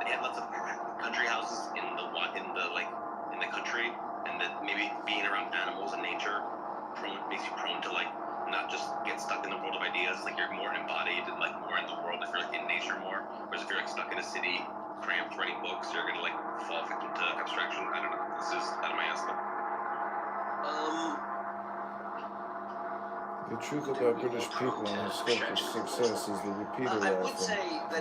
they had lots of country houses in the country, and that maybe being around animals and nature makes you prone to like not just get stuck in the world of ideas. Like you're more embodied and like more in the world if you're like in nature more. Whereas if you're like stuck in a city, cramped writing books, you're gonna like fall victim to abstraction. I don't know. This is out of my ass though. The truth about British people and his scope of success is the repeated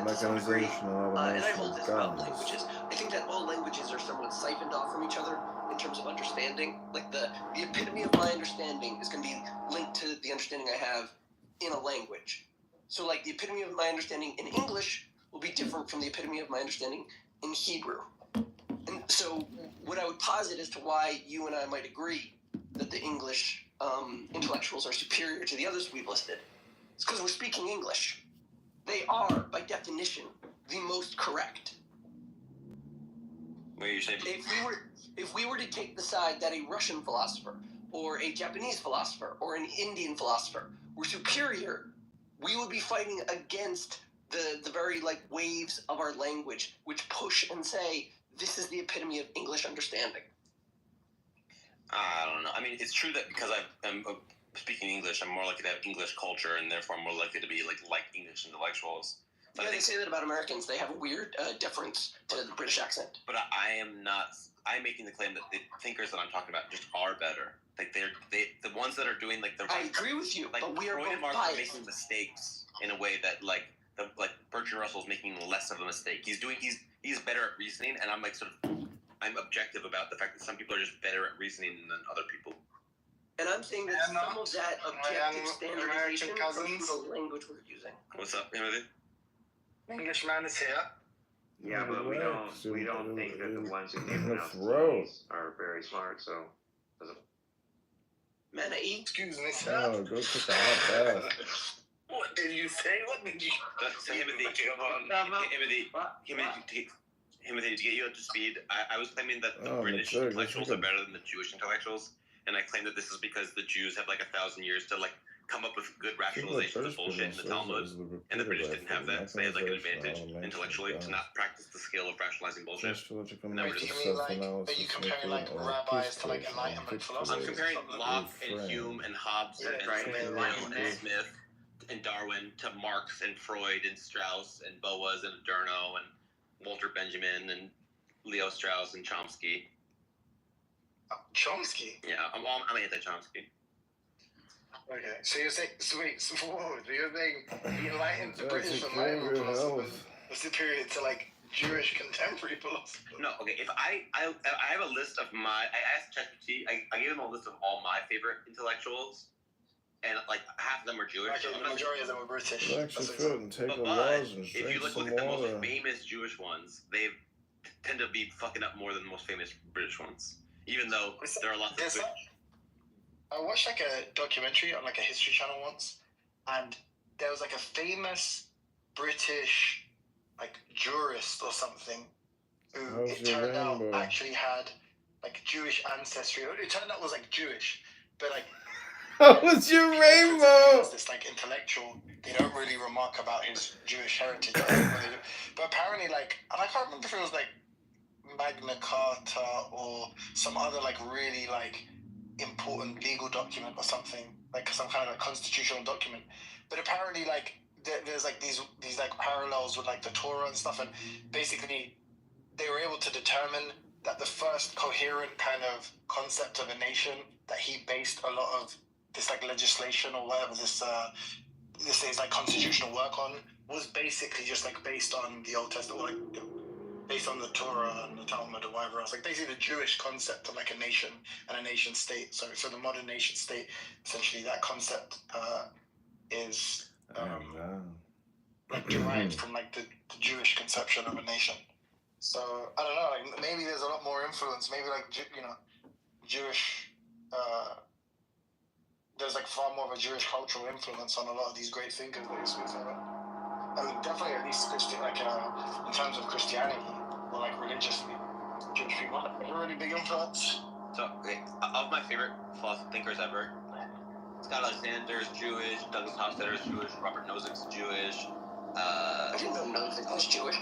mechanization and automation of guns. I think that all languages are somewhat siphoned off from each other in terms of understanding. Like the epitome of my understanding is going to be linked to the understanding I have in a language. So like the epitome of my understanding in English will be different from the epitome of my understanding in Hebrew. And so what I would posit as to why you and I might agree that the English intellectuals are superior to the others we've listed. It's because we're speaking English. They are, by definition, the most correct. What are you saying? If we were to take the side that a Russian philosopher or a Japanese philosopher or an Indian philosopher were superior, we would be fighting against the very like waves of our language, which push and say, this is the epitome of English understanding. I don't know. I mean, it's true that because I'm speaking English, I'm more likely to have English culture, and therefore I'm more likely to be like English intellectuals. But yeah, they say that about Americans. They have a weird deference to the British accent. But I am not. I'm making the claim that the thinkers that I'm talking about just are better. Like the ones that are doing like the. I agree with you, like, but we are Freud both and Marx biased. are making mistakes in a way that like Bertrand Russell's making less of a mistake. He's better at reasoning, and I'm like sort of. I'm objective about the fact that some people are just better at reasoning than other people. And I'm saying that some of that objective standardization comes from the language we're using. What's up, Timothy? Englishman is here. Yeah, but we don't think that the ones who can't pronounce these are very smart, so Manae. Excuse me, sir. No, go take a hot bath. What did you say? What did you Timothy, to get you up to speed, I was claiming that the British intellectuals are better than the Jewish intellectuals, and I claim that this is because the Jews have like 1,000 years to like come up with good rationalizations of bullshit in the Talmud, and the British didn't have that, so they had like an advantage intellectually to not practice the skill of rationalizing bullshit. Are you comparing like rabbis to like Enlightenment philosophers? I'm comparing Locke and Hume and Hobbes and Smith and Darwin to Marx and Freud and Strauss and Boas and Adorno and Walter Benjamin and Leo Strauss and Chomsky. Chomsky? Yeah, I'm anti-Chomsky. Okay, so you're saying, so you're saying the Enlightened British Enlightenment philosophers are superior to like Jewish contemporary philosophers? No, okay. If I have a list of I asked ChatGPT. I gave him a list of all my favorite intellectuals, and like half of them are Jewish. Okay, the majority of them are British. But if you look at the most famous Jewish ones, they tend to be fucking up more than the most famous British ones. Even though there are lots of. I watched like a documentary on like a History Channel once, and there was like a famous British like jurist or something who it turned out actually had like Jewish ancestry. It turned out was like Jewish, but like. How was your rainbow? This like intellectual. They don't really remark about his Jewish heritage, but apparently like, and I can't remember if it was like Magna Carta or some other like really like important legal document or something, like some kind of like constitutional document. But apparently like there's like these like parallels with like the Torah and stuff, and basically they were able to determine that the first coherent kind of concept of a nation that he based a lot of this like legislation or whatever this is like constitutional work on was basically just like based on the Old Testament, or like based on the Torah and the Talmud or whatever else, like basically the Jewish concept of like a nation and a nation state. So the modern nation state, essentially that concept is like derived from like the Jewish conception of a nation. So I don't know, like maybe there's a lot more influence. Maybe like Jewish. There's like far more of a Jewish cultural influence on a lot of these great thinkers that you speak about. I mean, definitely at least like in terms of Christianity or like religiously, Jewish people have a really big influence. So, okay, of my favorite philosopher thinkers ever, Scott Alexander is Jewish, Douglas Hofstadter is Jewish, Robert Nozick's Jewish. I didn't know Nozick was Jewish.